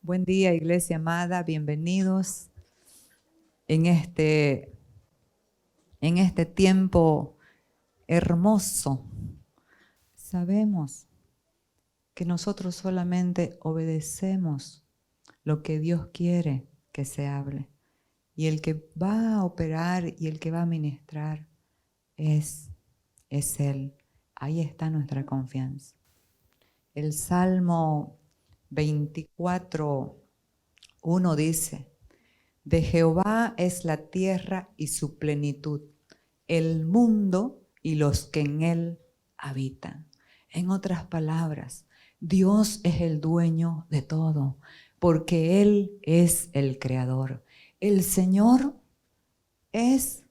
Buen día, iglesia amada, bienvenidos en este tiempo hermoso. Sabemos que nosotros solamente obedecemos lo que Dios quiere que se hable. Y el que va a operar y el que va a ministrar es Él. Ahí está nuestra confianza. El Salmo 24:1 dice: de Jehová es la tierra y su plenitud, el mundo y los que en él habitan. En otras palabras, Dios es el dueño de todo, porque Él es el creador. El Señor es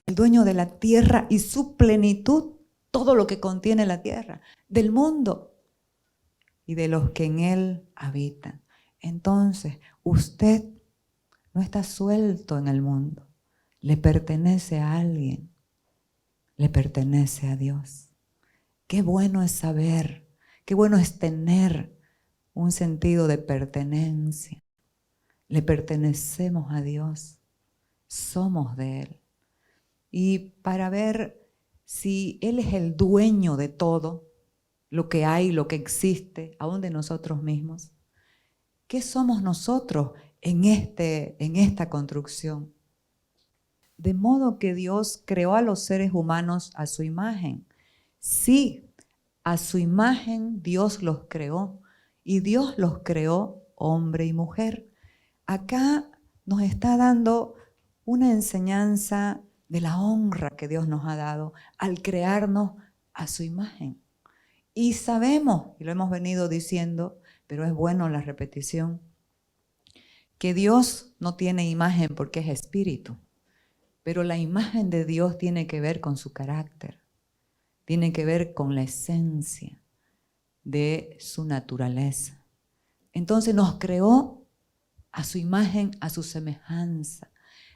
el dueño de la tierra y su plenitud, todo lo que contiene la tierra, del mundo y de los que en él habitan. Entonces, usted no está suelto en el mundo, le pertenece a alguien, le pertenece a Dios. Qué bueno es saber, qué bueno es tener un sentido de pertenencia. Le pertenecemos a Dios, somos de Él. Y para ver si Él es el dueño de todo, lo que hay, lo que existe, aún de nosotros mismos, ¿qué somos nosotros en esta construcción? De modo que Dios creó a los seres humanos a su imagen. Sí, a su imagen Dios los creó y Dios los creó hombre y mujer. Acá nos está dando una enseñanza de la honra que Dios nos ha dado al crearnos a su imagen. Y sabemos, y lo hemos venido diciendo, pero es bueno la repetición, que Dios no tiene imagen porque es espíritu. Pero la imagen de Dios tiene que ver con su carácter, tiene que ver con la esencia de su naturaleza. Entonces nos creó a su imagen, a su semejanza.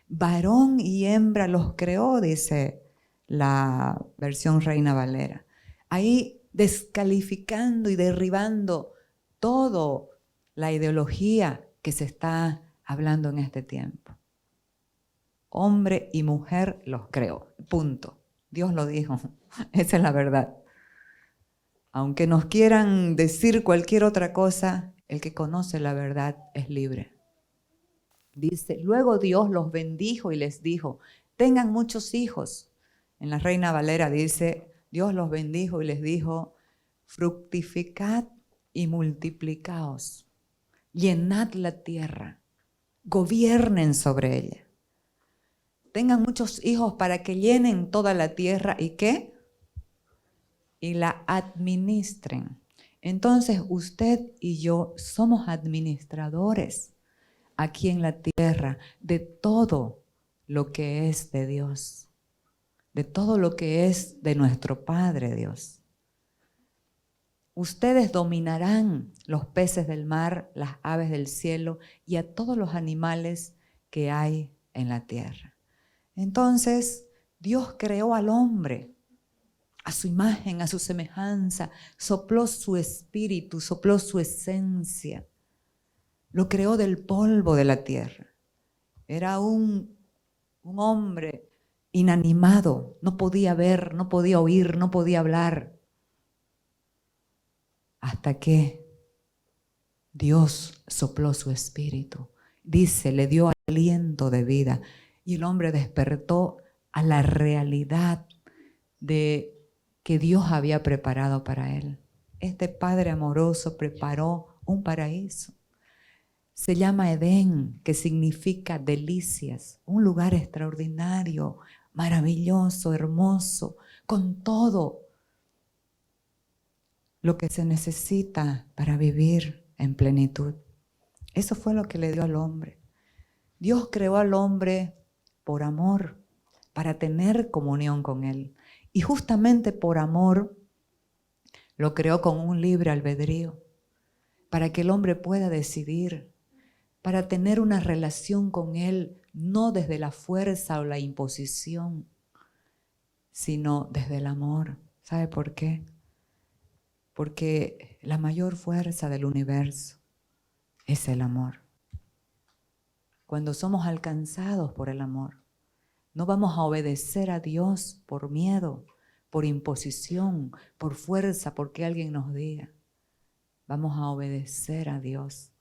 Varón y hembra los creó, dice la versión Reina Valera. Ahí descalificando y derribando toda la ideología que se está hablando en este tiempo. Hombre y mujer los creó, punto. Dios lo dijo, esa es la verdad. Aunque nos quieran decir cualquier otra cosa, el que conoce la verdad es libre. Dice, luego Dios los bendijo y les dijo, tengan muchos hijos. En la Reina Valera dice, Dios los bendijo y les dijo, fructificad y multiplicaos, llenad la tierra, gobiernen sobre ella. Tengan muchos hijos para que llenen toda la tierra y ¿qué? Y la administren. Entonces usted y yo somos administradores aquí en la tierra de todo lo que es de Dios, de todo lo que es de nuestro Padre Dios. Ustedes dominarán los peces del mar, las aves del cielo y a todos los animales que hay en la tierra. Entonces, Dios creó al hombre a su imagen, a su semejanza, sopló su espíritu, sopló su esencia, lo creó del polvo de la tierra. Era un hombre inanimado, no podía ver, no podía oír, no podía hablar, hasta que Dios sopló su espíritu. Dice, le dio aliento de vida y el hombre despertó a la realidad de que Dios había preparado para él. Este Padre amoroso preparó un paraíso. Se llama Edén, que significa delicias, un lugar extraordinario, maravilloso, hermoso, con todo lo que se necesita para vivir en plenitud. Eso fue lo que le dio al hombre. Dios creó al hombre por amor, para tener comunión con él. Y justamente por amor lo creó con un libre albedrío, para que el hombre pueda decidir, para tener una relación con él, no desde la fuerza o la imposición, sino desde el amor. ¿Sabe por qué? Porque la mayor fuerza del universo es el amor. Cuando somos alcanzados por el amor, no vamos a obedecer a Dios por miedo, por imposición, por fuerza, porque alguien nos diga. Vamos a obedecer a Dios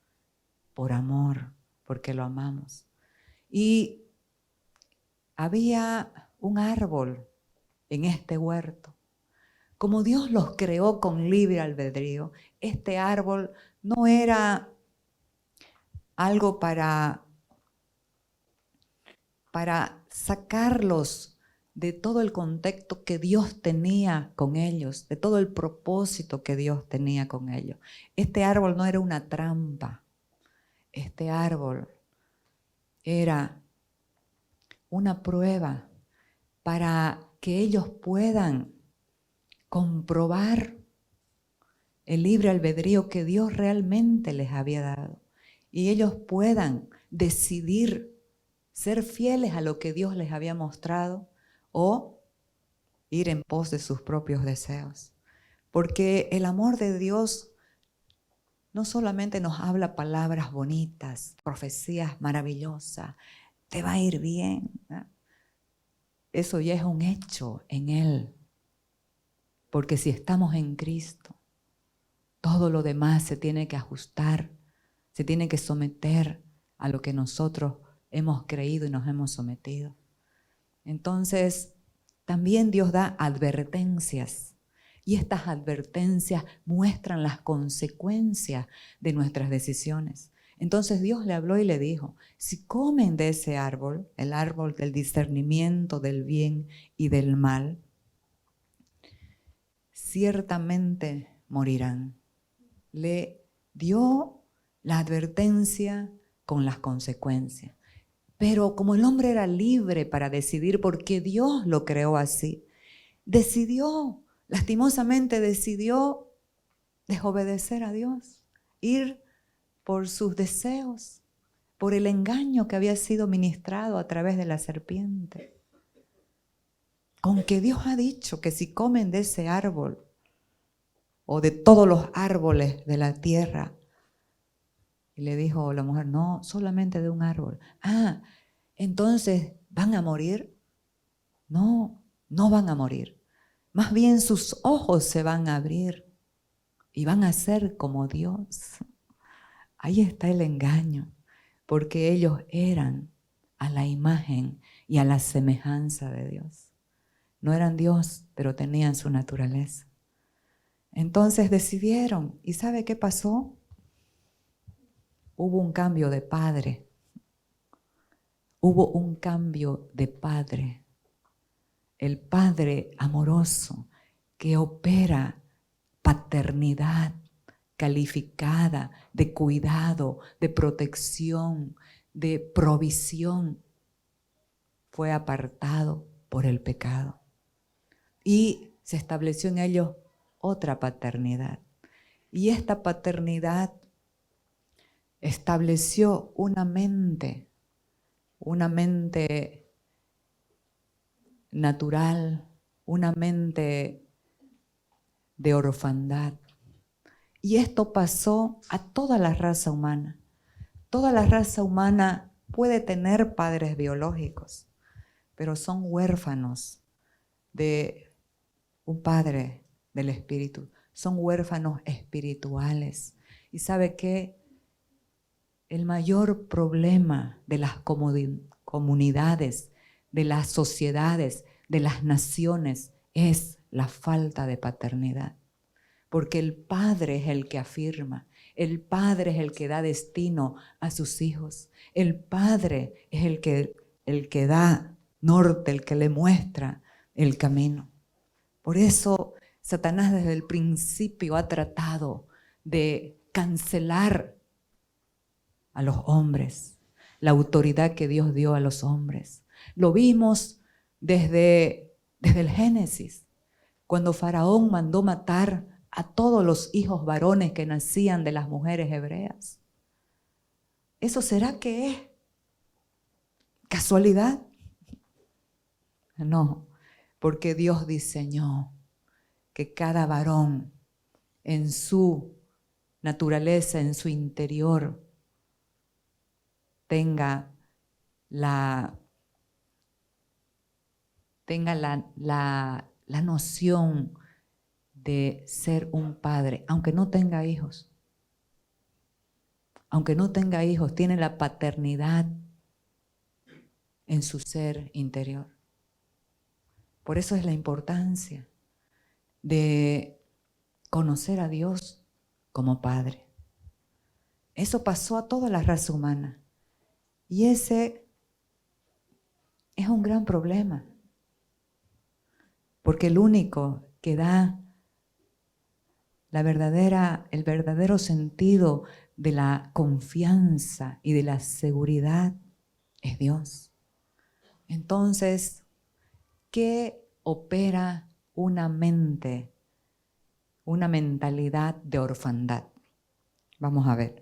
por amor, porque lo amamos. Y había un árbol en este huerto. Como Dios los creó con libre albedrío, este árbol no era algo para sacarlos de todo el contexto que Dios tenía con ellos, de todo el propósito que Dios tenía con ellos. Este árbol no era una trampa, este árbol era una prueba para que ellos puedan comprobar el libre albedrío que Dios realmente les había dado y ellos puedan decidir ser fieles a lo que Dios les había mostrado o ir en pos de sus propios deseos. Porque el amor de Dios no solamente nos habla palabras bonitas, profecías maravillosas, te va a ir bien, ¿no? Eso ya es un hecho en Él. Porque si estamos en Cristo, todo lo demás se tiene que ajustar, se tiene que someter a lo que nosotros hemos creído y nos hemos sometido. Entonces, también Dios da advertencias y estas advertencias muestran las consecuencias de nuestras decisiones. Entonces Dios le habló y le dijo, si comen de ese árbol, el árbol del discernimiento del bien y del mal, ciertamente morirán. Le dio la advertencia con las consecuencias. Pero como el hombre era libre para decidir porque Dios lo creó así, lastimosamente decidió desobedecer a Dios, ir por sus deseos, por el engaño que había sido ministrado a través de la serpiente. Con que Dios ha dicho que si comen de ese árbol o de todos los árboles de la tierra, y le dijo la mujer, no, solamente de un árbol. Entonces, ¿van a morir? No, no van a morir. Más bien sus ojos se van a abrir y van a ser como Dios. Ahí está el engaño, porque ellos eran a la imagen y a la semejanza de Dios. No eran Dios, pero tenían su naturaleza. Entonces decidieron, ¿y sabe qué pasó? Hubo un cambio de padre. Hubo un cambio de padre. El padre amoroso que opera paternidad calificada de cuidado, de protección, de provisión, fue apartado por el pecado. Y se estableció en ellos otra paternidad. Y esta paternidad estableció una mente natural, una mente de orfandad. Y esto pasó a toda la raza humana. Toda la raza humana puede tener padres biológicos, pero son huérfanos de un padre del espíritu. Son huérfanos espirituales. ¿Y sabe qué? El mayor problema de las comunidades, de las sociedades, de las naciones, es la falta de paternidad. Porque el padre es el que afirma, el padre es el que da destino a sus hijos, el padre es el que da norte, el que le muestra el camino. Por eso Satanás desde el principio ha tratado de cancelar a los hombres, la autoridad que Dios dio a los hombres. Lo vimos desde el Génesis, cuando Faraón mandó matar a todos los hijos varones que nacían de las mujeres hebreas. ¿Eso será que es casualidad? No, porque Dios diseñó que cada varón en su naturaleza, en su interior, tenga la noción de ser un padre, aunque no tenga hijos. Aunque no tenga hijos, tiene la paternidad en su ser interior. Por eso es la importancia de conocer a Dios como Padre. Eso pasó a toda la raza humana. Y ese es un gran problema. Porque el único que da el verdadero sentido de la confianza y de la seguridad es Dios. Entonces, ¿qué opera una mentalidad de orfandad? Vamos a ver.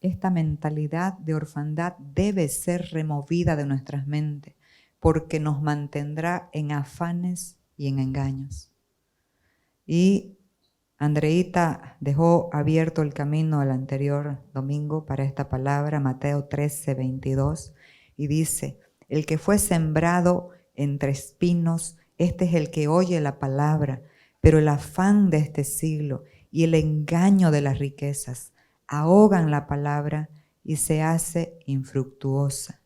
Esta mentalidad de orfandad debe ser removida de nuestras mentes porque nos mantendrá en afanes y en engaños. Y Andreita dejó abierto el camino el anterior domingo para esta palabra, Mateo 13:22, y dice: el que fue sembrado entre espinos, este es el que oye la palabra, pero el afán de este siglo y el engaño de las riquezas ahogan la palabra y se hace infructuosa.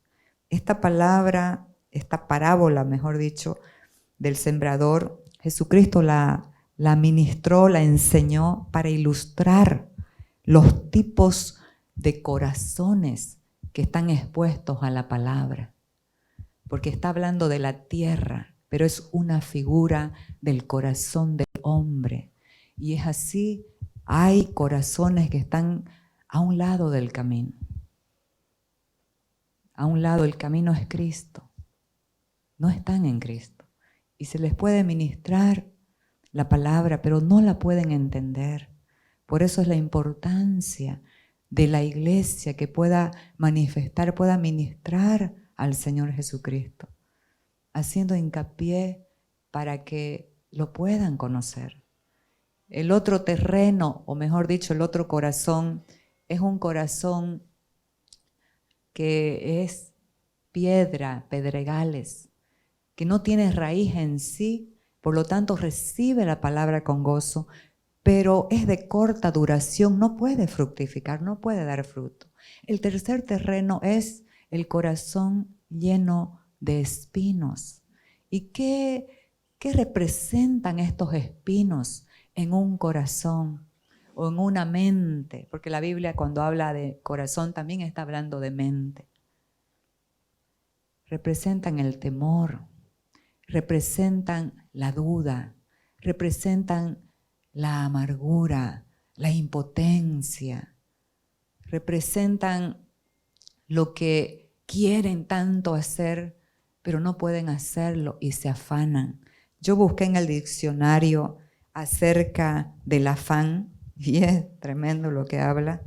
Esta parábola, mejor dicho, del sembrador, Jesucristo la ministró, la enseñó para ilustrar los tipos de corazones que están expuestos a la palabra. Porque está hablando de la tierra, pero es una figura del corazón del hombre. Y es así, hay corazones que están a un lado del camino. A un lado el camino es Cristo. No están en Cristo. Y se les puede ministrar la palabra, pero no la pueden entender. Por eso es la importancia de la iglesia que pueda manifestar, pueda ministrar al Señor Jesucristo, haciendo hincapié para que lo puedan conocer. El otro terreno, o mejor dicho, el otro corazón, es un corazón que es piedra, pedregales, que no tiene raíz en sí, por lo tanto recibe la palabra con gozo, pero es de corta duración, no puede fructificar, no puede dar fruto. El tercer terreno es el corazón lleno de espinos. ¿Y qué representan estos espinos en un corazón o en una mente? Porque la Biblia, cuando habla de corazón, también está hablando de mente. Representan el temor, representan la duda, representan la amargura, la impotencia, representan lo que quieren tanto hacer, pero no pueden hacerlo y se afanan. Yo busqué en el diccionario acerca del afán, y es tremendo lo que habla.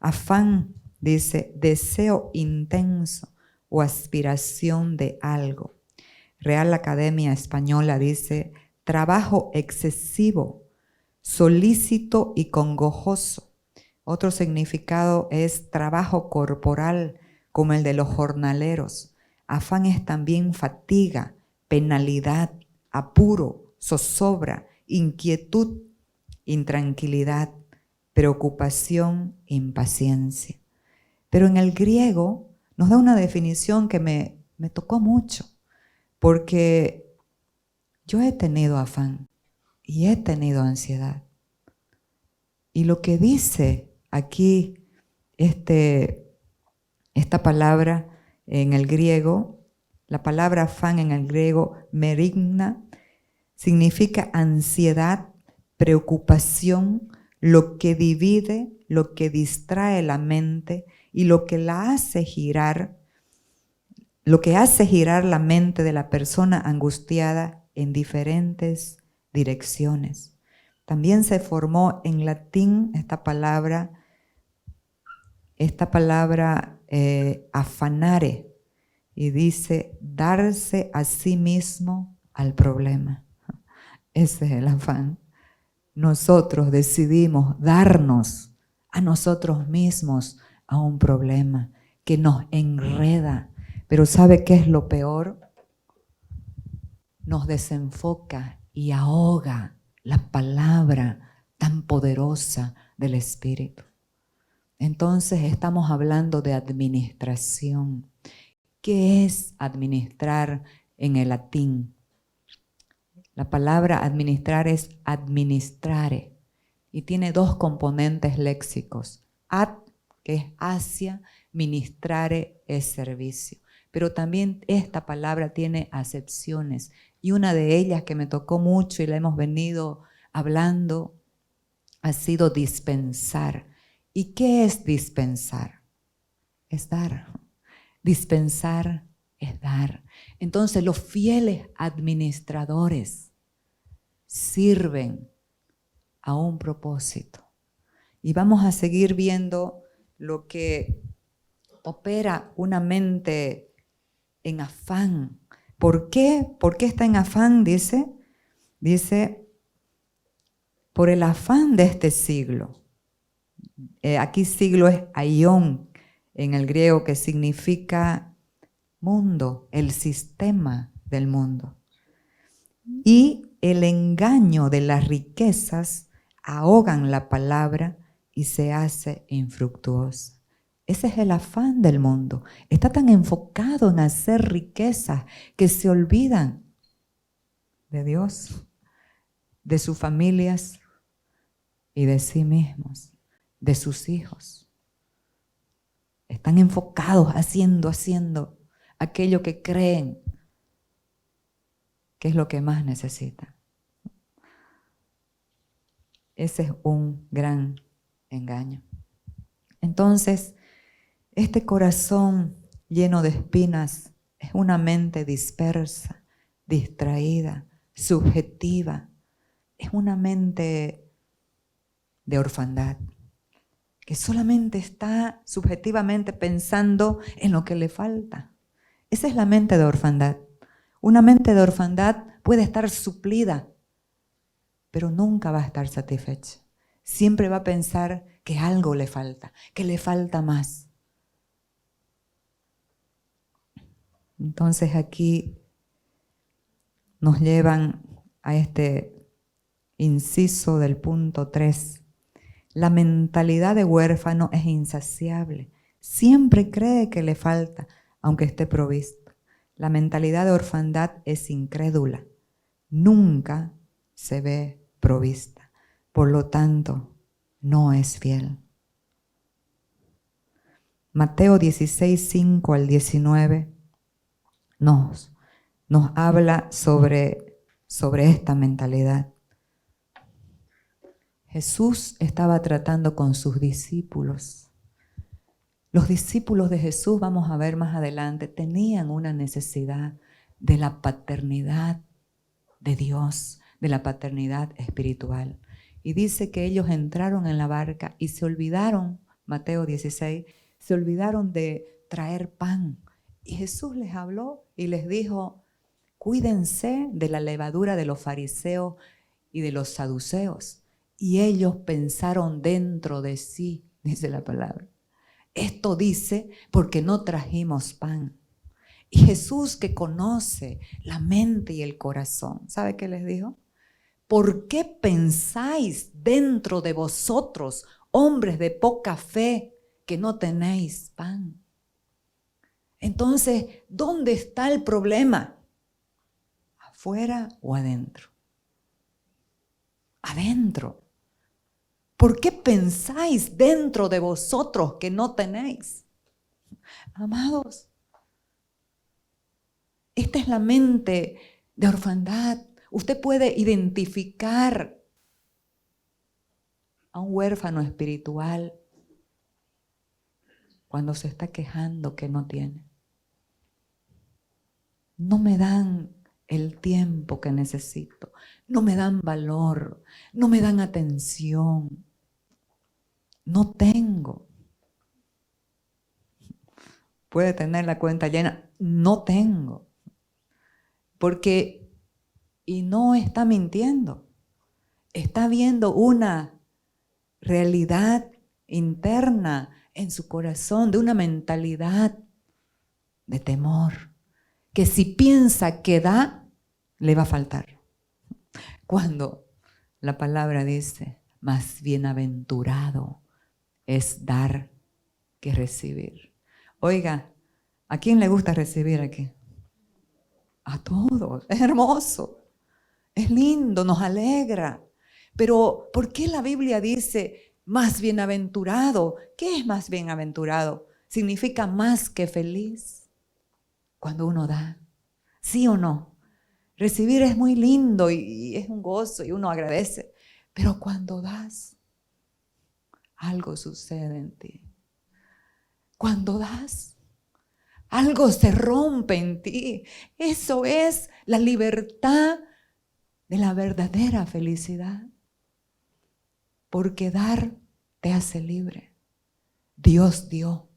Afán dice deseo intenso o aspiración de algo. Real Academia Española dice trabajo excesivo, solícito y congojoso. Otro significado es trabajo corporal, como el de los jornaleros. Afán es también fatiga, penalidad, apuro, zozobra, inquietud, intranquilidad, preocupación, impaciencia. Pero en el griego nos da una definición que me tocó mucho, porque yo he tenido afán y he tenido ansiedad. Y lo que dice aquí esta palabra en el griego, la palabra afán en el griego, merigna, significa ansiedad, preocupación, lo que divide, lo que distrae la mente y lo que hace girar la mente de la persona angustiada en diferentes direcciones. También se formó en latín esta palabra afanare, y dice darse a sí mismo al problema. Ese es el afán. Nosotros decidimos darnos a nosotros mismos a un problema que nos enreda. Pero ¿sabe qué es lo peor? Nos desenfoca y ahoga la palabra tan poderosa del Espíritu. Entonces estamos hablando de administración. ¿Qué es administrar en el latín? La palabra administrar es administrare y tiene dos componentes léxicos. Ad, que es hacia, ministrare es servicio. Pero también esta palabra tiene acepciones y una de ellas que me tocó mucho y la hemos venido hablando ha sido dispensar. ¿Y qué es dispensar? Es dar. Dispensar es dar. Entonces los fieles administradores sirven a un propósito. Y vamos a seguir viendo lo que opera una mente en afán. ¿Por qué? ¿Por qué está en afán? Dice, por el afán de este siglo. Aquí siglo es aión en el griego, que significa mundo, el sistema del mundo. Y el engaño de las riquezas ahogan la palabra y se hace infructuosa. Ese es el afán del mundo. Está tan enfocado en hacer riquezas que se olvidan de Dios, de sus familias y de sí mismos, de sus hijos. Están enfocados haciendo aquello que creen que es lo que más necesitan. Ese es un gran engaño. Entonces, este corazón lleno de espinas es una mente dispersa, distraída, subjetiva. Es una mente de orfandad, que solamente está subjetivamente pensando en lo que le falta. Esa es la mente de orfandad. Una mente de orfandad puede estar suplida, pero nunca va a estar satisfecha. Siempre va a pensar que algo le falta, que le falta más. Entonces aquí nos llevan a este inciso del punto 3. La mentalidad de huérfano es insaciable. Siempre cree que le falta, aunque esté provisto. La mentalidad de orfandad es incrédula. Nunca se ve provista. Por lo tanto, no es fiel. Mateo 16, 5 al 19 nos habla sobre esta mentalidad. Jesús estaba tratando con sus discípulos. Los discípulos de Jesús, vamos a ver más adelante, tenían una necesidad de la paternidad de Dios, de la paternidad espiritual. Y dice que ellos entraron en la barca y se olvidaron, Mateo 16, se olvidaron de traer pan. Y Jesús les habló y les dijo, cuídense de la levadura de los fariseos y de los saduceos. Y ellos pensaron dentro de sí, dice la palabra. Esto dice porque no trajimos pan. Y Jesús, que conoce la mente y el corazón, ¿sabe qué les dijo? ¿Por qué pensáis dentro de vosotros, hombres de poca fe, que no tenéis pan? Entonces, ¿dónde está el problema? ¿Afuera o adentro? Adentro. ¿Por qué pensáis dentro de vosotros que no tenéis? Amados, esta es la mente de orfandad. Usted puede identificar a un huérfano espiritual cuando se está quejando que no tiene. No me dan el tiempo que necesito, no me dan valor, no me dan atención, no tengo. Puede tener la cuenta llena, no tengo. Porque, y no está mintiendo, está viendo una realidad interna en su corazón de una mentalidad de temor, que si piensa que da, le va a faltar. Cuando la palabra dice, más bienaventurado es dar que recibir. Oiga, ¿a quién le gusta recibir aquí? A todos. Es hermoso, es lindo, nos alegra. Pero ¿por qué la Biblia dice más bienaventurado? ¿Qué es más bienaventurado? Significa más que feliz cuando uno da. ¿Sí o no? Recibir es muy lindo y es un gozo y uno agradece. Pero cuando das, algo sucede en ti. Cuando das, algo se rompe en ti. Eso es la libertad de la verdadera felicidad. Porque dar te hace libre. Dios dio.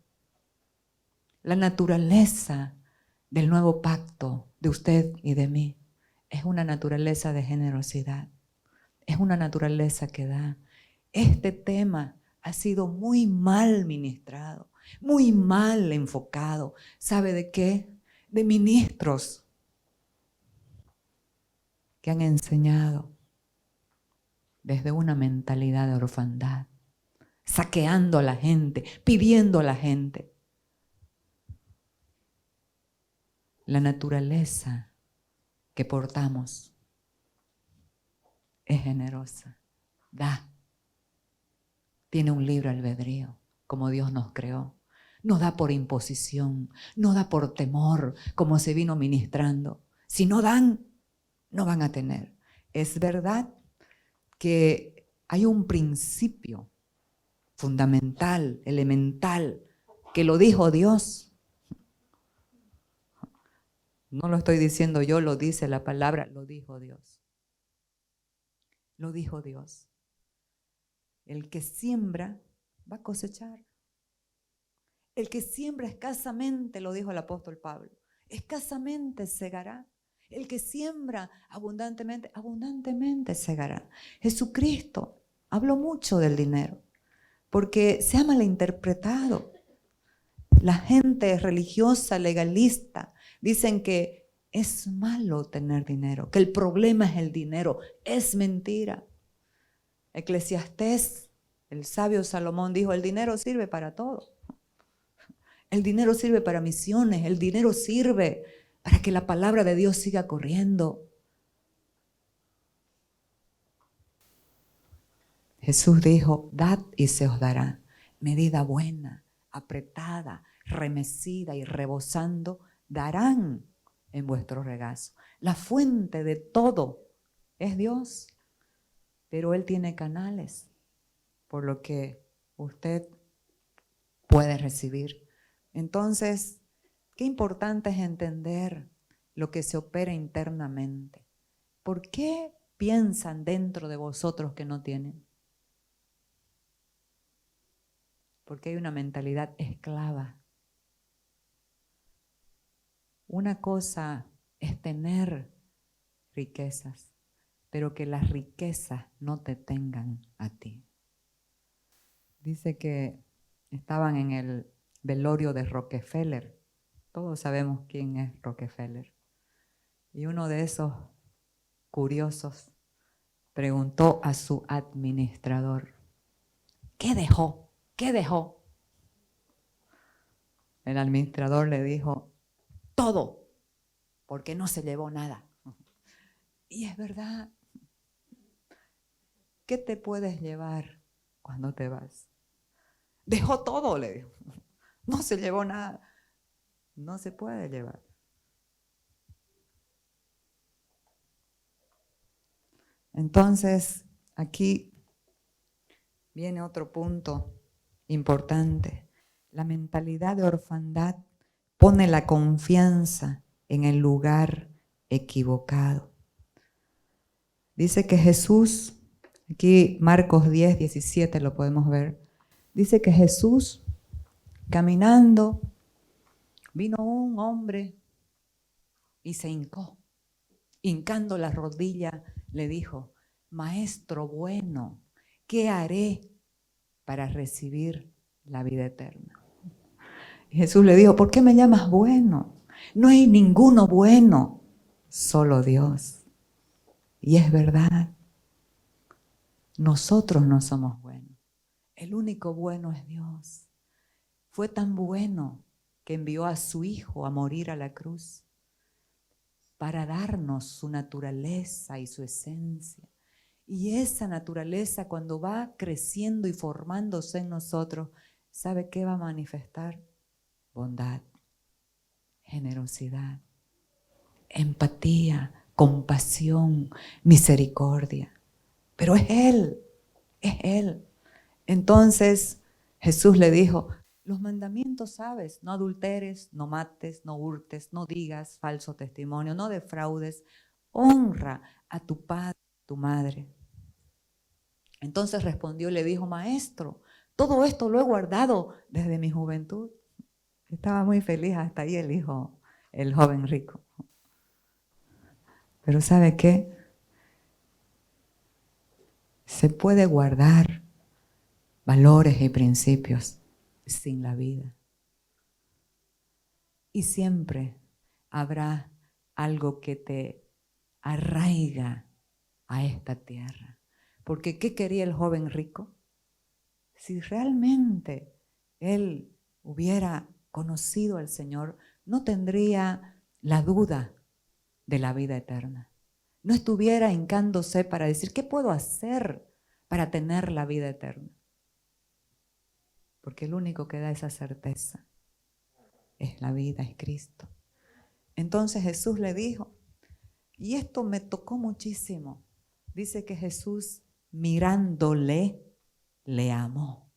La naturaleza del nuevo pacto de usted y de mí es una naturaleza de generosidad. Es una naturaleza que da. Este tema ha sido muy mal ministrado, muy mal enfocado. ¿Sabe de qué? De ministros que han enseñado desde una mentalidad de orfandad, saqueando a la gente, pidiendo a la gente. La naturaleza que portamos es generosa, da. Tiene un libre albedrío, como Dios nos creó. No da por imposición, no da por temor, como se vino ministrando. Si no dan, no van a tener. Es verdad que hay un principio fundamental, elemental, que lo dijo Dios. No lo estoy diciendo yo, lo dice la palabra, lo dijo Dios. Lo dijo Dios. El que siembra va a cosechar. El que siembra escasamente, lo dijo el apóstol Pablo, escasamente segará. El que siembra abundantemente, abundantemente segará. Jesucristo habló mucho del dinero porque se ha malinterpretado. La gente religiosa, legalista, dicen que es malo tener dinero, que el problema es el dinero. Es mentira. Eclesiastés, el sabio Salomón dijo, el dinero sirve para todo. El dinero sirve para misiones, el dinero sirve para que la palabra de Dios siga corriendo. Jesús dijo, dad y se os dará. Medida buena, apretada, remecida y rebosando, darán en vuestro regazo. La fuente de todo es Dios, pero Él tiene canales por lo que usted puede recibir. Entonces, qué importante es entender lo que se opera internamente. ¿Por qué piensan dentro de vosotros que no tienen? Porque hay una mentalidad esclava. Una cosa es tener riquezas, pero que las riquezas no te tengan a ti. Dice que estaban en el velorio de Rockefeller. Todos sabemos quién es Rockefeller. Y uno de esos curiosos preguntó a su administrador, ¿qué dejó? ¿Qué dejó? El administrador le dijo, todo, porque no se llevó nada. Y es verdad. ¿Qué te puedes llevar cuando te vas? Dejó todo, le dijo. No se llevó nada. No se puede llevar. Entonces, aquí viene otro punto importante. La mentalidad de orfandad pone la confianza en el lugar equivocado. Dice que Jesús, aquí Marcos 10, 17 lo podemos ver, dice que Jesús, caminando, vino un hombre y se hincó. Hincando la rodilla, le dijo, Maestro bueno, ¿qué haré para recibir la vida eterna. Y Jesús le dijo, ¿por qué me llamas bueno? No hay ninguno bueno, solo Dios. Y es verdad, nosotros no somos buenos. El único bueno es Dios. Fue tan bueno que envió a su Hijo a morir a la cruz para darnos su naturaleza y su esencia. Y esa naturaleza, cuando va creciendo y formándose en nosotros, ¿sabe qué va a manifestar? Bondad, generosidad, empatía, compasión, misericordia. Pero es Él, es Él. Entonces Jesús le dijo, los mandamientos sabes, no adulteres, no mates, no hurtes, no digas falso testimonio, no defraudes, honra a tu padre, a tu madre. Entonces respondió y le dijo, maestro, todo esto lo he guardado desde mi juventud. Estaba muy feliz hasta ahí el joven rico. Pero ¿sabe qué? Se puede guardar valores y principios sin la vida. Y siempre habrá algo que te arraiga a esta tierra. Porque ¿qué quería el joven rico? Si realmente él hubiera conocido al Señor, no tendría la duda de la vida eterna. No estuviera hincándose para decir, ¿qué puedo hacer para tener la vida eterna? Porque el único que da esa certeza es la vida, es Cristo. Entonces Jesús le dijo, y esto me tocó muchísimo, dice que Jesús mirándole, le amó.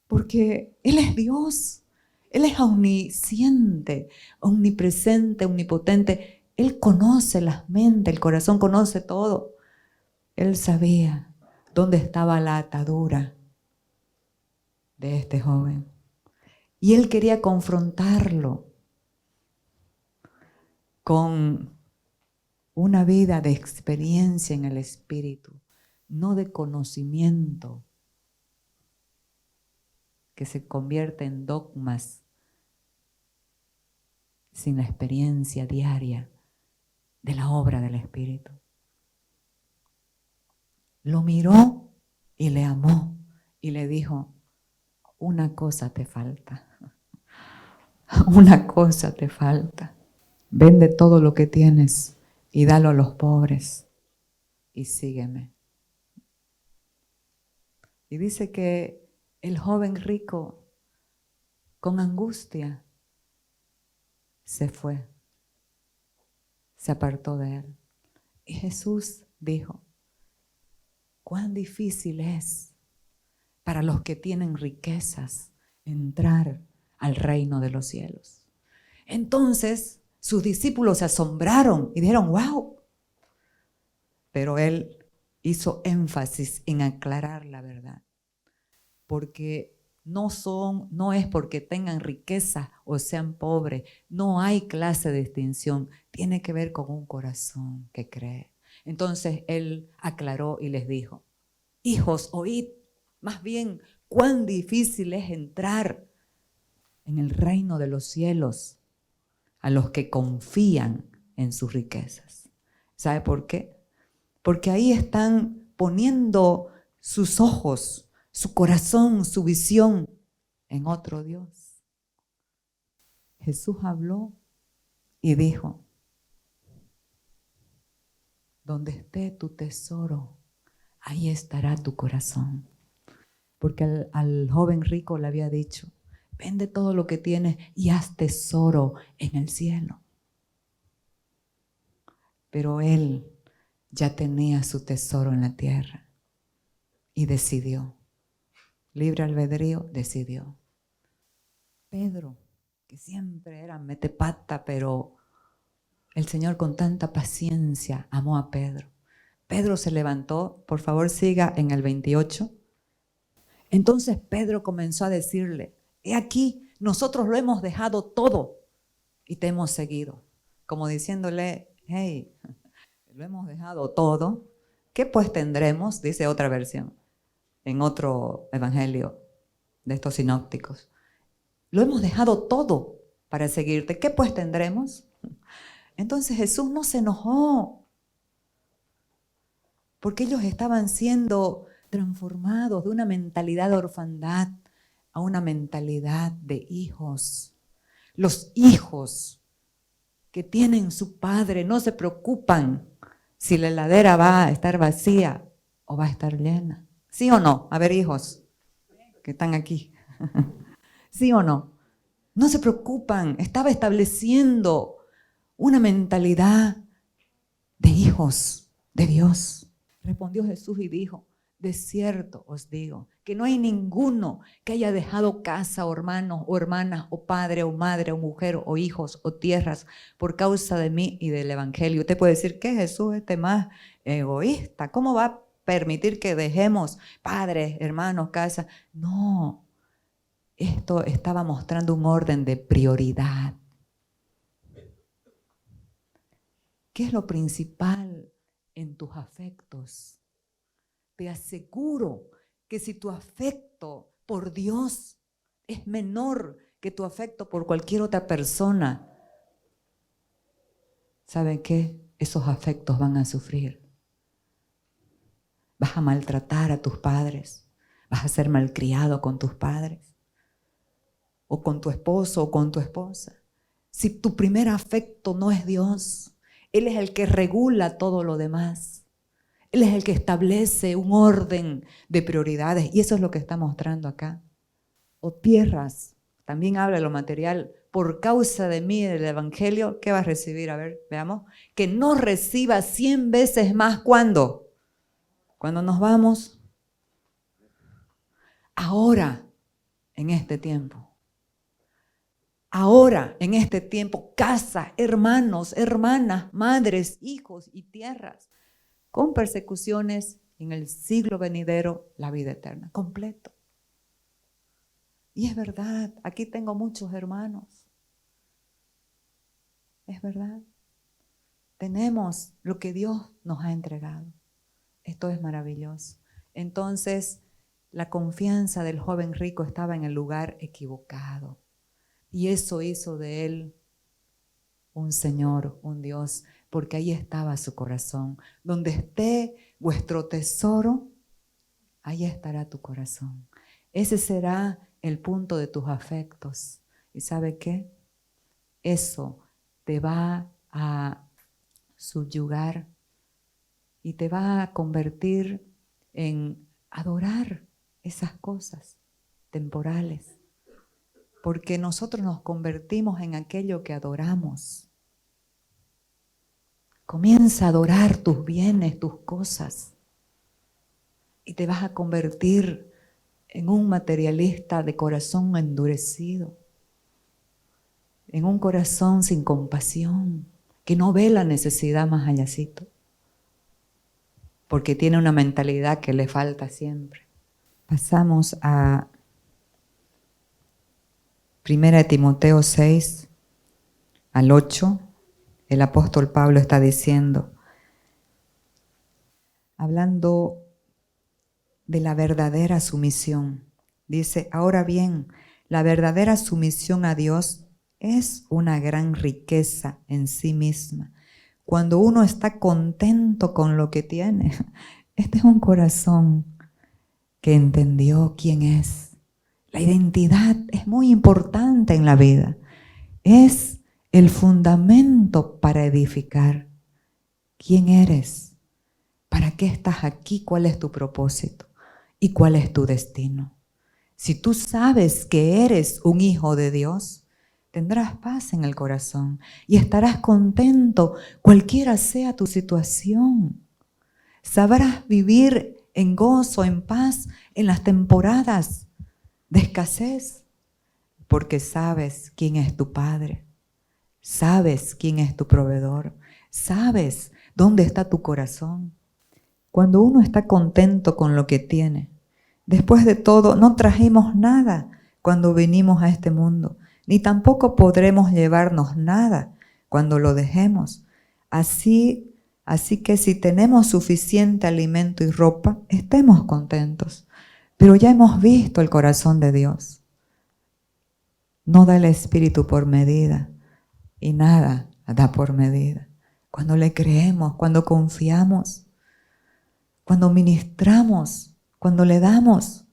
Porque Él es Dios, Él es omnisciente, omnipresente, omnipotente. Él conoce las mentes, el corazón conoce todo. Él sabía dónde estaba la atadura de este joven. Y Él quería confrontarlo con una vida de experiencia en el Espíritu, no de conocimiento que se convierte en dogmas sin la experiencia diaria de la obra del Espíritu. Lo miró y le amó y le dijo, una cosa te falta, una cosa te falta. Vende todo lo que tienes y dalo a los pobres y sígueme. Y dice que el joven rico, con angustia, se fue, se apartó de él. Y Jesús dijo, cuán difícil es para los que tienen riquezas entrar al reino de los cielos. Entonces sus discípulos se asombraron y dijeron, wow. Pero él hizo énfasis en aclarar la verdad. Porque no es porque tengan riqueza o sean pobres, no hay clase de distinción, tiene que ver con un corazón que cree. Entonces él aclaró y les dijo, hijos, oíd, más bien cuán difícil es entrar en el reino de los cielos a los que confían en sus riquezas. ¿Sabe por qué? Porque ahí están poniendo sus ojos, su corazón, su visión en otro Dios. Jesús habló y dijo, donde esté tu tesoro, ahí estará tu corazón. Porque al joven rico le había dicho, vende todo lo que tienes y haz tesoro en el cielo. Pero él ya tenía su tesoro en la tierra y decidió. Libre albedrío, decidió. Pedro, que siempre era metepata, pero el Señor con tanta paciencia amó a Pedro. Pedro se levantó, por favor siga en el 28. Entonces Pedro comenzó a decirle, he aquí, nosotros lo hemos dejado todo y te hemos seguido. Como diciéndole, hey, lo hemos dejado todo, ¿qué pues tendremos? Dice otra versión, en otro evangelio. de estos sinópticos. Lo hemos dejado todo para seguirte. ¿Qué pues tendremos? Entonces Jesús no se enojó, porque ellos estaban siendo transformados de una mentalidad de orfandad a una mentalidad de hijos. Los hijos que tienen su padre no se preocupan si la heladera va a estar vacía o va a estar llena. ¿Sí o no? A ver, hijos que están aquí. ¿Sí o no? No se preocupan. Estaba estableciendo una mentalidad de hijos de Dios. Respondió Jesús y dijo: de cierto os digo que no hay ninguno que haya dejado casa o hermanos o hermanas o padre o madre o mujer o hijos o tierras por causa de mí y del evangelio. Usted puede decir que Jesús es más egoísta. ¿Cómo va a permitir que dejemos padres, hermanos, casa? No, esto estaba mostrando un orden de prioridad. ¿Qué es lo principal en tus afectos? Te aseguro que si tu afecto por Dios es menor que tu afecto por cualquier otra persona, ¿saben qué? Esos afectos van a sufrir. Vas a maltratar a tus padres, vas a ser malcriado con tus padres, o con tu esposo o con tu esposa. Si tu primer afecto no es Dios, Él es el que regula todo lo demás. Él es el que establece un orden de prioridades y eso es lo que está mostrando acá. O tierras, también habla de lo material, por causa de mí, del evangelio, ¿qué va a recibir? A ver, veamos. Que no reciba 100 veces más, ¿cuándo? Cuando nos vamos. Ahora, en este tiempo. Ahora, en este tiempo, casa, hermanos, hermanas, madres, hijos y tierras, con persecuciones en el siglo venidero, la vida eterna, completo. Y es verdad, aquí tengo muchos hermanos. Es verdad. Tenemos lo que Dios nos ha entregado. Esto es maravilloso. Entonces, la confianza del joven rico estaba en el lugar equivocado. Y eso hizo de él un Señor, un Dios, porque ahí estaba su corazón. Donde esté vuestro tesoro, ahí estará tu corazón. Ese será el punto de tus afectos. ¿Y sabe qué? Eso te va a subyugar y te va a convertir en adorar esas cosas temporales. Porque nosotros nos convertimos en aquello que adoramos. Comienza a adorar tus bienes, tus cosas. Y te vas a convertir en un materialista de corazón endurecido. En un corazón sin compasión, que no ve la necesidad más allácito. Porque tiene una mentalidad que le falta siempre. Pasamos a 1 Timoteo 6, al 8. El apóstol Pablo está diciendo, hablando de la verdadera sumisión. Dice, ahora bien, la verdadera sumisión a Dios es una gran riqueza en sí misma. Cuando uno está contento con lo que tiene, este es un corazón que entendió quién es. La identidad es muy importante en la vida. Es el fundamento para edificar. ¿Quién eres? ¿Para qué estás aquí? ¿Cuál es tu propósito? ¿Y cuál es tu destino? Si tú sabes que eres un hijo de Dios, tendrás paz en el corazón y estarás contento cualquiera sea tu situación. Sabrás vivir en gozo, en paz, en las temporadas de escasez, porque sabes quién es tu Padre, sabes quién es tu proveedor, sabes dónde está tu corazón. Cuando uno está contento con lo que tiene, después de todo, no trajimos nada cuando vinimos a este mundo, ni tampoco podremos llevarnos nada cuando lo dejemos. Así que si tenemos suficiente alimento y ropa, estemos contentos. Pero ya hemos visto el corazón de Dios. No da el Espíritu por medida y nada da por medida. Cuando le creemos, cuando confiamos, cuando ministramos, cuando le damos,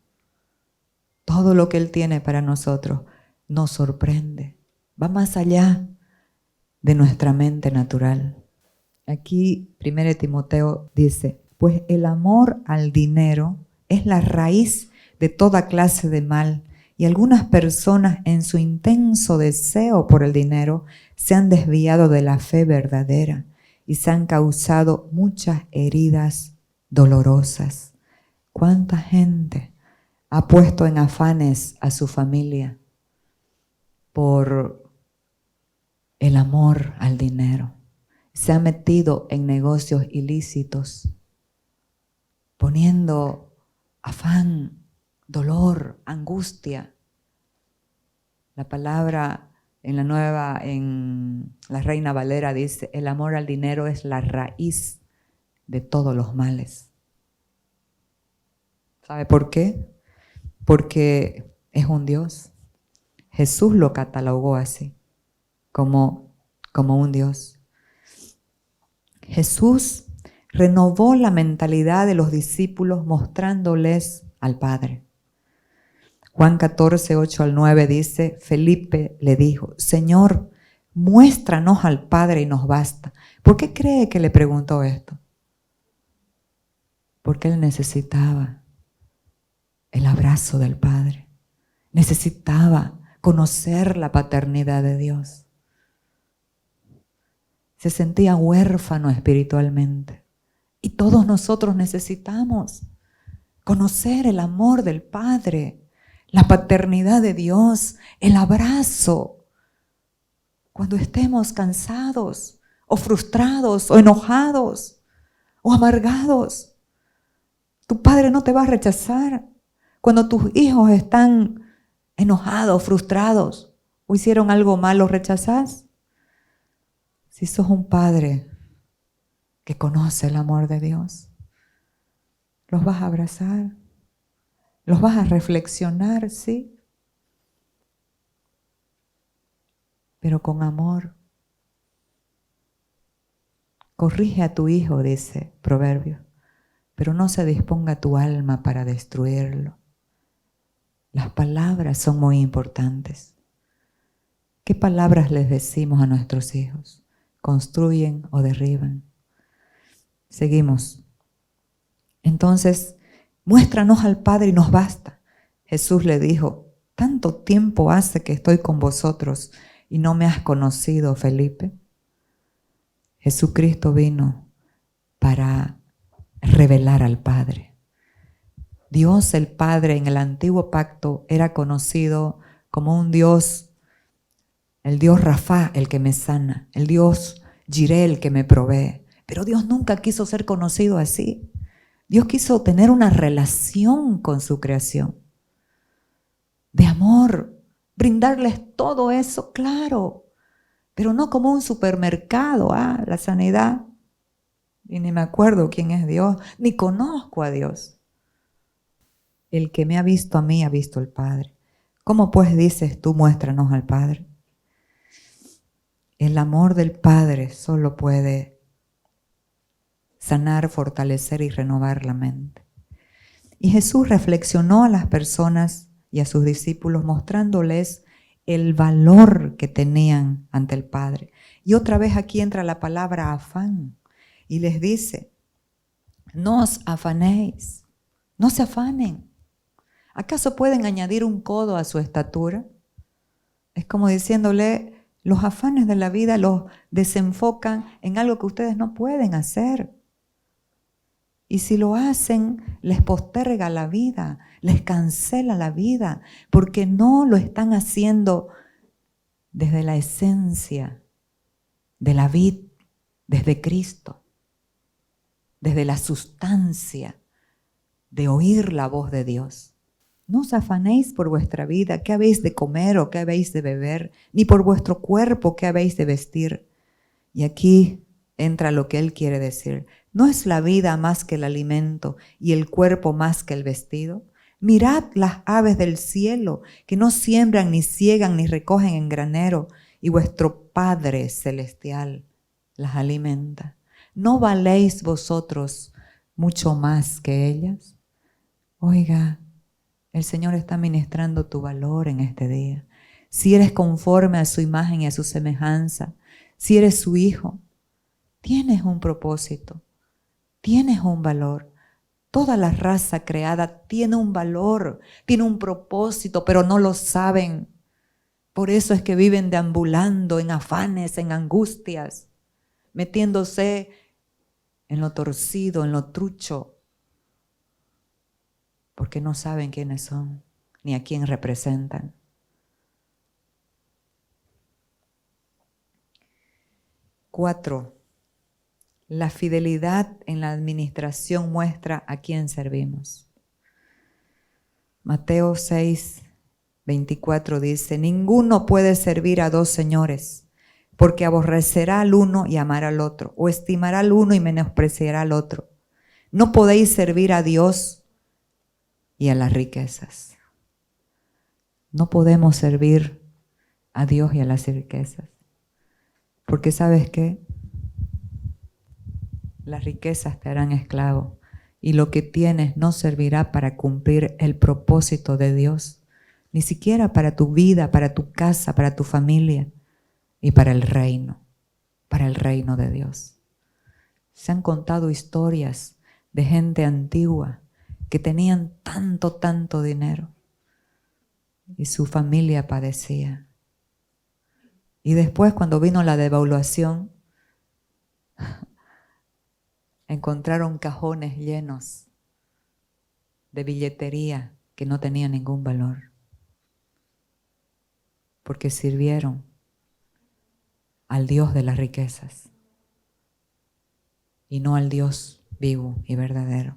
todo lo que Él tiene para nosotros nos sorprende. Va más allá de nuestra mente natural. Aquí 1 Timoteo dice, pues el amor al dinero es la raíz de toda clase de mal, y algunas personas en su intenso deseo por el dinero se han desviado de la fe verdadera y se han causado muchas heridas dolorosas. ¿Cuánta gente ha puesto en afanes a su familia por el amor al dinero? Se ha metido en negocios ilícitos, poniendo afán, dolor, angustia. La palabra en la Reina Valera dice, el amor al dinero es la raíz de todos los males. ¿Sabe por qué? Porque es un Dios. Jesús lo catalogó así, como un Dios. Jesús renovó la mentalidad de los discípulos mostrándoles al Padre. Juan 14, 8 al 9 dice, Felipe le dijo, Señor, muéstranos al Padre y nos basta. ¿Por qué cree que le preguntó esto? Porque él necesitaba el abrazo del Padre. Necesitaba conocer la paternidad de Dios. Se sentía huérfano espiritualmente. Y todos nosotros necesitamos conocer el amor del Padre, la paternidad de Dios, el abrazo. Cuando estemos cansados, o frustrados, o enojados, o amargados, tu Padre no te va a rechazar. Cuando tus hijos están enojados, frustrados, o hicieron algo mal, ¿los rechazás? Si sos un padre que conoce el amor de Dios, los vas a abrazar, los vas a reflexionar, sí, pero con amor. Corrige a tu hijo, dice Proverbios, pero no se disponga tu alma para destruirlo. Las palabras son muy importantes. ¿Qué palabras les decimos a nuestros hijos? ¿Construyen o derriban? Seguimos. Entonces, muéstranos al Padre y nos basta. Jesús le dijo, ¿tanto tiempo hace que estoy con vosotros y no me has conocido, Felipe? Jesucristo vino para revelar al Padre. Dios el Padre en el antiguo pacto era conocido como un Dios, el Dios Rafá, el que me sana, el Dios Jireh, el que me provee. Pero Dios nunca quiso ser conocido así. Dios quiso tener una relación con su creación, de amor, brindarles todo eso, claro, pero no como un supermercado, la sanidad. Y ni me acuerdo quién es Dios, ni conozco a Dios. El que me ha visto a mí ha visto al Padre. ¿Cómo pues dices tú, muéstranos al Padre? El amor del Padre solo puede sanar, fortalecer y renovar la mente. Y Jesús reflexionó a las personas y a sus discípulos mostrándoles el valor que tenían ante el Padre. Y otra vez aquí entra la palabra afán y les dice, no os afanéis, no se afanen. ¿Acaso pueden añadir un codo a su estatura? Es como diciéndole, los afanes de la vida los desenfocan en algo que ustedes no pueden hacer. Y si lo hacen, les posterga la vida, les cancela la vida, porque no lo están haciendo desde la esencia de la vid, desde Cristo, desde la sustancia de oír la voz de Dios. No os afanéis por vuestra vida, qué habéis de comer o qué habéis de beber, ni por vuestro cuerpo, qué habéis de vestir. Y aquí entra lo que Él quiere decir. ¿No es la vida más que el alimento y el cuerpo más que el vestido? Mirad las aves del cielo, que no siembran, ni ciegan, ni recogen en granero, y vuestro Padre celestial las alimenta. ¿No valéis vosotros mucho más que ellas? Oiga, el Señor está ministrando tu valor en este día. Si eres conforme a su imagen y a su semejanza, si eres su hijo, tienes un propósito, tienes un valor. Toda la raza creada tiene un valor, tiene un propósito, pero no lo saben. Por eso es que viven deambulando en afanes, en angustias, metiéndose en lo torcido, en lo trucho, porque no saben quiénes son, ni a quién representan. Cuatro, la fidelidad en la administración muestra a quién servimos. Mateo 6:24 dice: ninguno puede servir a dos señores, porque aborrecerá al uno y amará al otro, o estimará al uno y menospreciará al otro. No podéis servir a Dios y a las riquezas. No podemos servir a Dios y a las riquezas. Porque ¿sabes qué? Las riquezas te harán esclavo y lo que tienes no servirá para cumplir el propósito de Dios, ni siquiera para tu vida, para tu casa, para tu familia y para el reino de Dios. Se han contado historias de gente antigua que tenían tanto dinero y su familia padecía. Y después, cuando vino la devaluación, encontraron cajones llenos de billetería que no tenía ningún valor, porque sirvieron al Dios de las riquezas y no al Dios vivo y verdadero.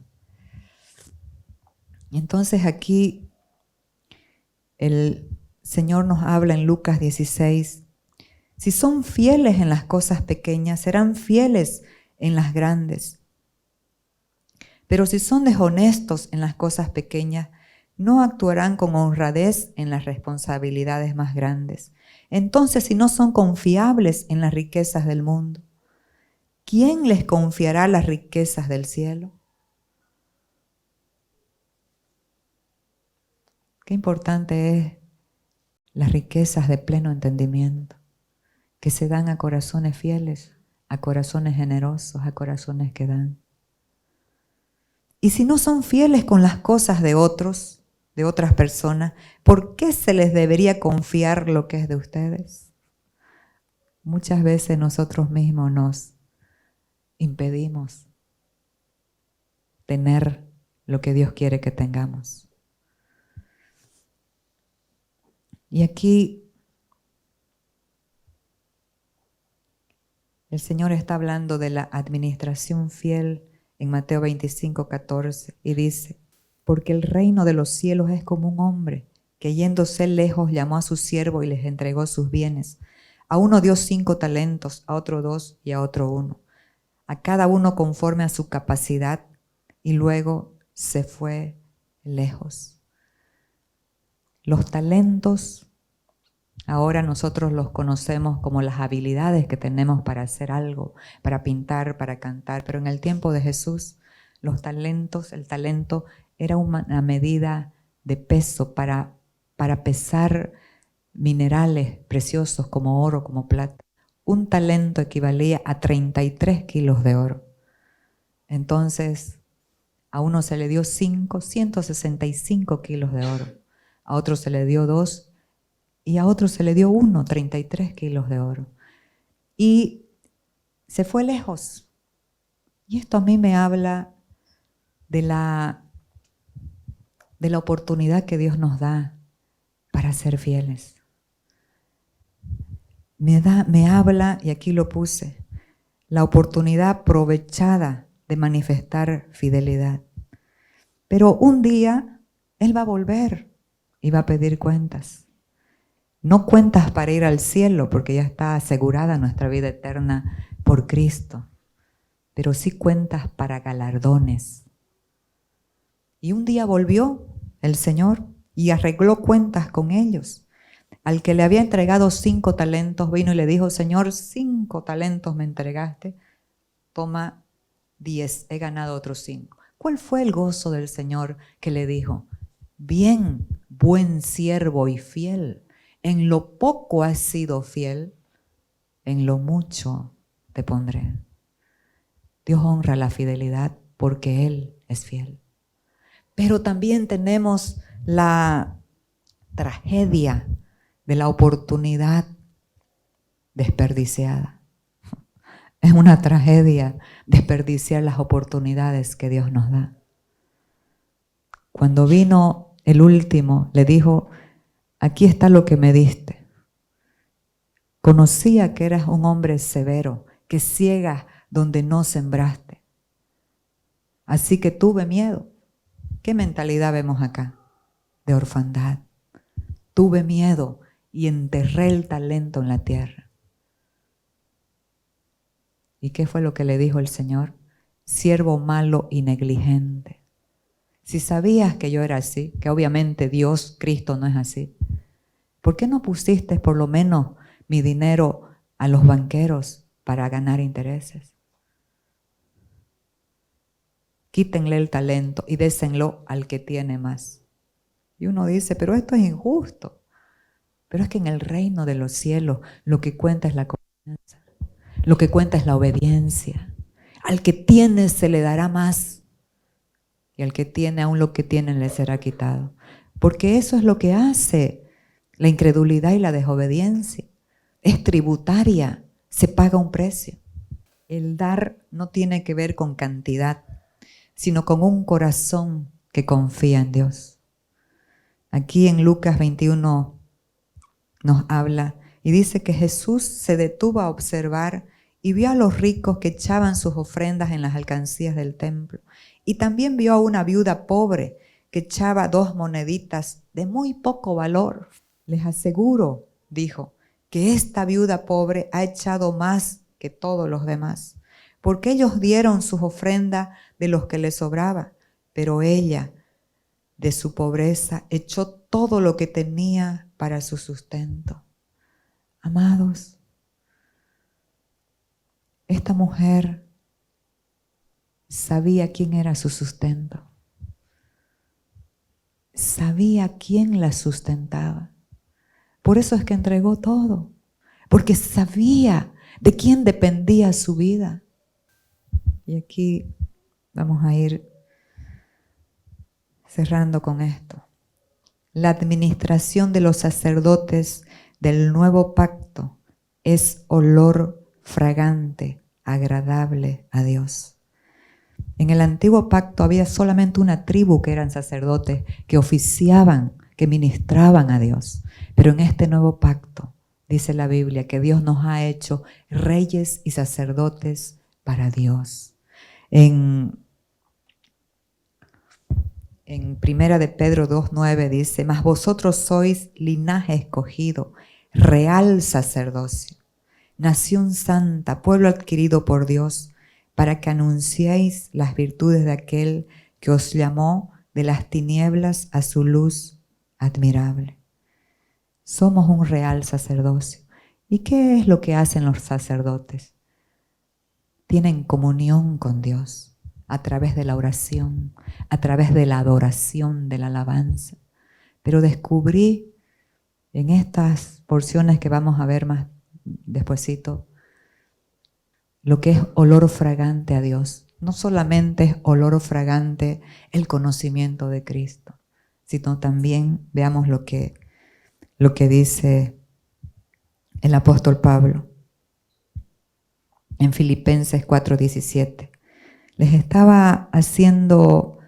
Y entonces aquí el Señor nos habla en Lucas 16: si son fieles en las cosas pequeñas, serán fieles en las grandes. Pero si son deshonestos en las cosas pequeñas, no actuarán con honradez en las responsabilidades más grandes. Entonces, si no son confiables en las riquezas del mundo, ¿quién les confiará las riquezas del cielo? Qué importante es las riquezas de pleno entendimiento, que se dan a corazones fieles, a corazones generosos, a corazones que dan. Y si no son fieles con las cosas de otros, de otras personas, ¿por qué se les debería confiar lo que es de ustedes? Muchas veces nosotros mismos nos impedimos tener lo que Dios quiere que tengamos. Y aquí el Señor está hablando de la administración fiel en Mateo 25:14 y dice: porque el reino de los cielos es como un hombre que yéndose lejos llamó a su siervo y les entregó sus bienes. A uno dio 5 talentos, a otro 2 y a otro 1, a cada uno conforme a su capacidad, y luego se fue lejos. Los talentos ahora nosotros los conocemos como las habilidades que tenemos para hacer algo, para pintar, para cantar, pero en el tiempo de Jesús, los talentos, el talento era una medida de peso para pesar minerales preciosos como oro, como plata. Un talento equivalía a 33 kilos de oro. Entonces, a uno se le dio 5, 165 kilos de oro. A otro se le dio 2 y a otro se le dio 1, 33 kilos de oro. Y se fue lejos. Y esto a mí me habla de la oportunidad que Dios nos da para ser fieles. Me habla, y aquí lo puse, la oportunidad aprovechada de manifestar fidelidad. Pero un día Él va a volver y va a pedir cuentas. No cuentas para ir al cielo, porque ya está asegurada nuestra vida eterna por Cristo, pero sí cuentas para galardones. Y un día volvió el Señor y arregló cuentas con ellos. Al que le había entregado 5 talentos vino y le dijo: Señor, 5 talentos me entregaste, toma 10, he ganado otros 5. ¿Cuál fue el gozo del Señor que le dijo? Bien, buen siervo y fiel, en lo poco has sido fiel, en lo mucho te pondré. Dios honra la fidelidad porque Él es fiel. Pero también tenemos la tragedia de la oportunidad desperdiciada. Es una tragedia desperdiciar las oportunidades que Dios nos da. Cuando vino el último, le dijo: aquí está lo que me diste. Conocía que eras un hombre severo, que ciegas donde no sembraste. Así que tuve miedo. ¿Qué mentalidad vemos acá? De orfandad. Tuve miedo y enterré el talento en la tierra. ¿Y qué fue lo que le dijo el Señor? Siervo malo y negligente. Si sabías que yo era así, que obviamente Dios, Cristo no es así, ¿por qué no pusiste por lo menos mi dinero a los banqueros para ganar intereses? Quítenle el talento y désenlo al que tiene más. Y uno dice: pero esto es injusto. Pero es que en el reino de los cielos lo que cuenta es la confianza, lo que cuenta es la obediencia. Al que tiene se le dará más, y al que tiene aún lo que tiene le será quitado. Porque eso es lo que hace la incredulidad y la desobediencia. Es tributaria, se paga un precio. El dar no tiene que ver con cantidad, sino con un corazón que confía en Dios. Aquí en Lucas 21 nos habla y dice que Jesús se detuvo a observar y vio a los ricos que echaban sus ofrendas en las alcancías del templo. Y también vio a una viuda pobre que echaba 2 moneditas de muy poco valor. Les aseguro, dijo, que esta viuda pobre ha echado más que todos los demás, porque ellos dieron sus ofrendas de los que les sobraba, pero ella, de su pobreza, echó todo lo que tenía para su sustento. Amados, esta mujer sabía quién era su sustento. Sabía quién la sustentaba. Por eso es que entregó todo, porque sabía de quién dependía su vida. Y aquí vamos a ir cerrando con esto. La administración de los sacerdotes del nuevo pacto es olor fragante, agradable a Dios. En el antiguo pacto había solamente una tribu que eran sacerdotes, que oficiaban, que ministraban a Dios. Pero en este nuevo pacto, dice la Biblia, que Dios nos ha hecho reyes y sacerdotes para Dios. En Primera de Pedro 2:9 dice: mas vosotros sois linaje escogido, real sacerdocio, nación santa, pueblo adquirido por Dios, para que anunciéis las virtudes de aquel que os llamó de las tinieblas a su luz admirable. Somos un real sacerdocio. ¿Y qué es lo que hacen los sacerdotes? Tienen comunión con Dios a través de la oración, a través de la adoración, de la alabanza. Pero descubrí en estas porciones que vamos a ver más despuesito, lo que es olor fragante a Dios. No solamente es olor fragante el conocimiento de Cristo, sino también veamos lo que dice el apóstol Pablo en Filipenses 4:17. Les estaba haciendo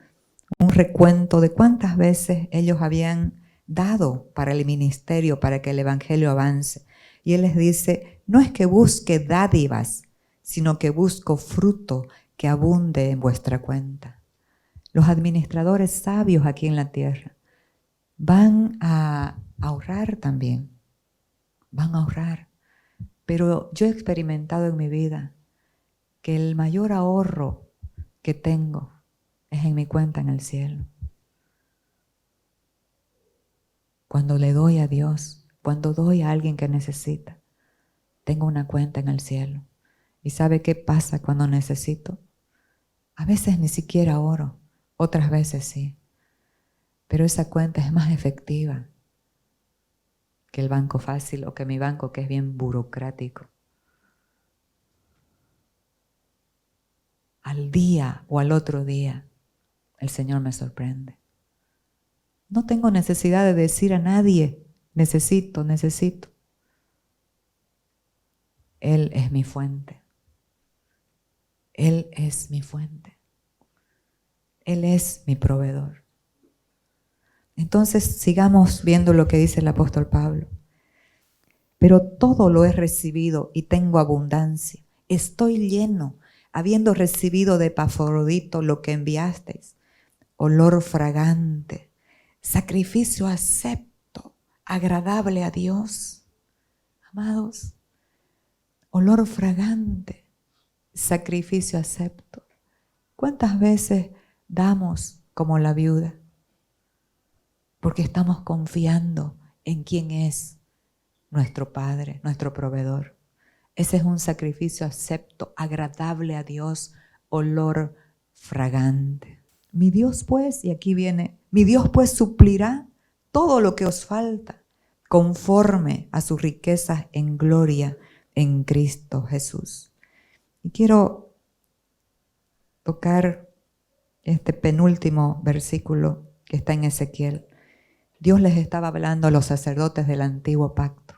un recuento de cuántas veces ellos habían dado para el ministerio, para que el evangelio avance. Y él les dice: no es que busque dádivas, sino que busco fruto que abunde en vuestra cuenta. Los administradores sabios aquí en la tierra van a ahorrar también, van a ahorrar. Pero yo he experimentado en mi vida que el mayor ahorro que tengo es en mi cuenta en el cielo. cuando le doy a Dios, cuando doy a alguien que necesita, tengo una cuenta en el cielo. ¿Y sabe qué pasa cuando necesito? A veces ni siquiera oro, otras veces sí. Pero esa cuenta es más efectiva que el banco fácil o que mi banco, que es bien burocrático. Al día o al otro día, el Señor me sorprende. No tengo necesidad de decir a nadie, necesito. Él es mi fuente. Él es mi fuente. Él es mi proveedor. Entonces sigamos viendo lo que dice el apóstol Pablo. Pero todo lo he recibido y tengo abundancia. Estoy lleno, habiendo recibido de Epafrodito lo que enviasteis, olor fragante, sacrificio acepto, agradable a Dios. Amados, olor fragante, sacrificio acepto. ¿Cuántas veces damos como la viuda? Porque estamos confiando en quién es nuestro Padre, nuestro proveedor. Ese es un sacrificio acepto, agradable a Dios, olor fragante. Mi Dios pues, y aquí viene, mi Dios pues suplirá todo lo que os falta, conforme a sus riquezas en gloria en Cristo Jesús. Y quiero tocar este penúltimo versículo que está en Ezequiel. Dios les estaba hablando a los sacerdotes del antiguo pacto,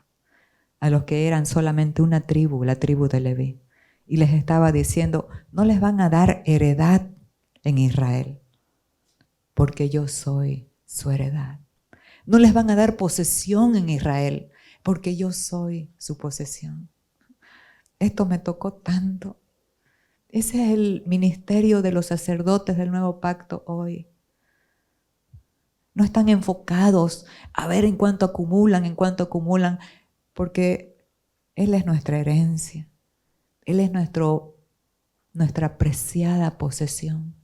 a los que eran solamente una tribu, la tribu de Leví, y les estaba diciendo, no les van a dar heredad en Israel, porque yo soy su heredad. No les van a dar posesión en Israel, porque yo soy su posesión. Esto me tocó tanto. Ese es el ministerio de los sacerdotes del nuevo pacto hoy. No están enfocados a ver en cuánto acumulan, porque Él es nuestra herencia. Él es nuestra preciada posesión.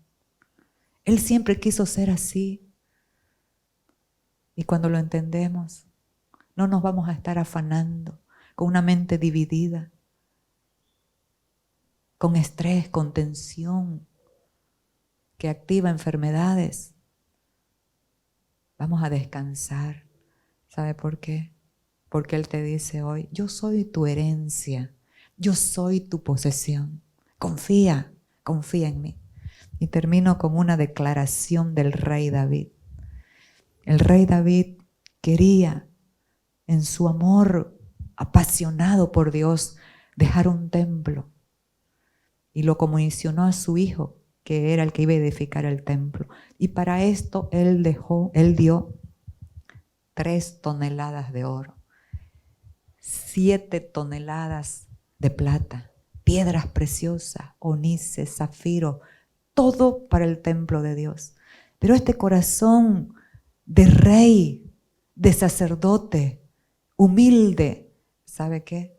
Él siempre quiso ser así. Y cuando lo entendemos, no nos vamos a estar afanando con una mente dividida, con estrés, con tensión, que activa enfermedades. Vamos a descansar. ¿Sabe por qué? Porque Él te dice hoy, yo soy tu herencia, yo soy tu posesión. Confía en mí. Y termino con una declaración del rey David. El rey David quería, en su amor apasionado por Dios, dejar un templo. Y lo comisionó a su hijo, que era el que iba a edificar el templo. Y para esto él dio 3 toneladas de oro, 7 toneladas de plata, piedras preciosas, onice, zafiro, todo para el templo de Dios. Pero este corazón de rey, de sacerdote, humilde, ¿sabe qué?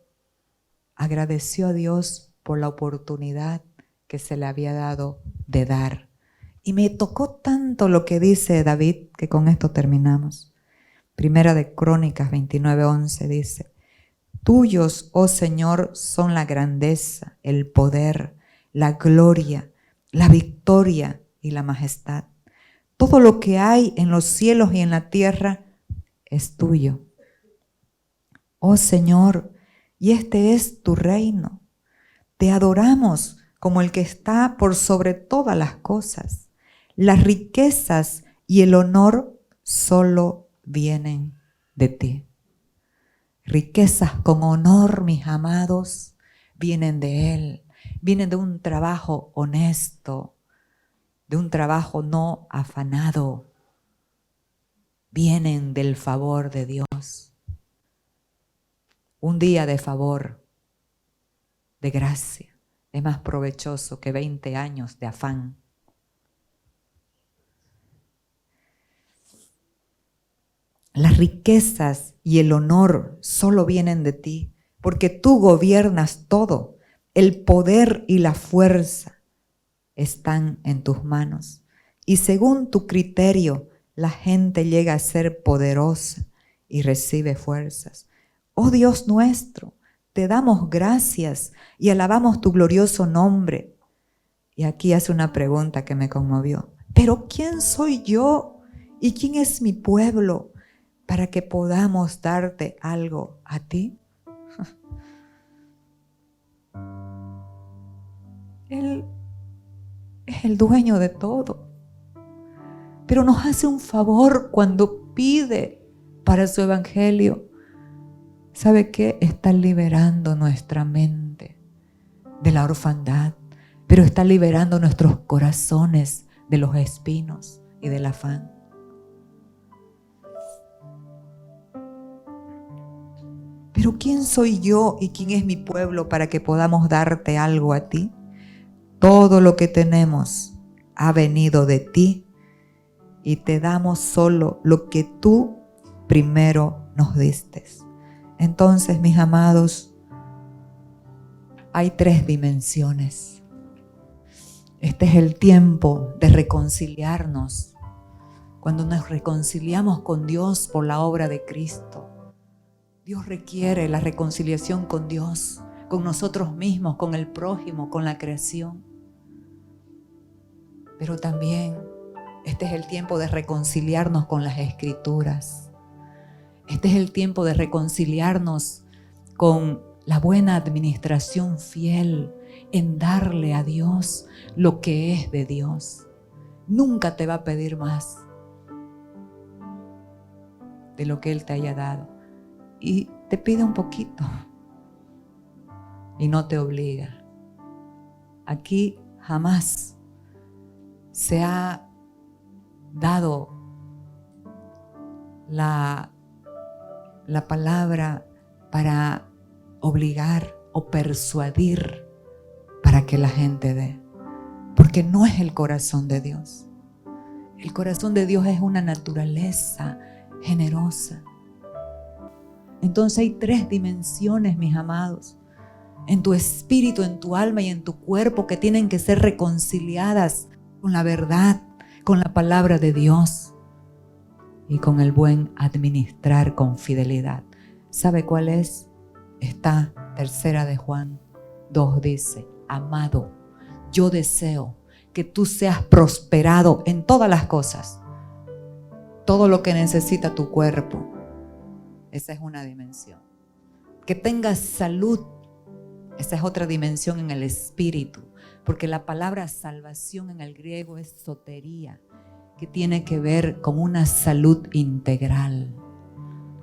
Agradeció a Dios por la oportunidad que se le había dado de dar. Y me tocó tanto lo que dice David, que con esto terminamos. Primera de Crónicas 29:11 dice, tuyos, oh Señor, son la grandeza, el poder, la gloria, la victoria y la majestad. Todo lo que hay en los cielos y en la tierra es tuyo. Oh Señor, y este es tu reino. Te adoramos como el que está por sobre todas las cosas. Las riquezas y el honor solo vienen de ti. Riquezas con honor, mis amados, vienen de Él. Vienen de un trabajo honesto, de un trabajo no afanado. Vienen del favor de Dios. Un día de favor, de gracia, es más provechoso que 20 años de afán. Las riquezas y el honor solo vienen de ti, porque tú gobiernas todo. El poder y la fuerza están en tus manos. Y según tu criterio, la gente llega a ser poderosa y recibe fuerzas. Oh Dios nuestro, te damos gracias y alabamos tu glorioso nombre. Y aquí hace una pregunta que me conmovió. ¿Pero quién soy yo y quién es mi pueblo para que podamos darte algo a ti? Él es el dueño de todo, pero nos hace un favor cuando pide para su evangelio. ¿Sabe qué? Está liberando nuestra mente de la orfandad, pero está liberando nuestros corazones de los espinos y del afán. Pero ¿quién soy yo y quién es mi pueblo para que podamos darte algo a ti? Todo lo que tenemos ha venido de ti y te damos solo lo que tú primero nos diste. Entonces, mis amados, hay 3 dimensiones. Este es el tiempo de reconciliarnos. Cuando nos reconciliamos con Dios por la obra de Cristo, Dios requiere la reconciliación con Dios, con nosotros mismos, con el prójimo, con la creación. Pero también este es el tiempo de reconciliarnos con las Escrituras. Este es el tiempo de reconciliarnos con la buena administración fiel en darle a Dios lo que es de Dios. Nunca te va a pedir más de lo que Él te haya dado. Y te pide un poquito y no te obliga. Aquí jamás se ha dado la palabra para obligar o persuadir para que la gente dé, porque no es el corazón de Dios. El corazón de Dios es una naturaleza generosa. Entonces hay 3 dimensiones, mis amados, en tu espíritu, en tu alma y en tu cuerpo, que tienen que ser reconciliadas con la verdad, con la palabra de Dios y con el buen administrar con fidelidad. ¿Sabe cuál es? Esta 3 de Juan 2 dice: amado, yo deseo que tú seas prosperado en todas las cosas, todo lo que necesita tu cuerpo. Esa es una dimensión. Que tengas salud. Esa es otra dimensión en el espíritu, porque la palabra salvación en el griego es sotería, que tiene que ver con una salud integral.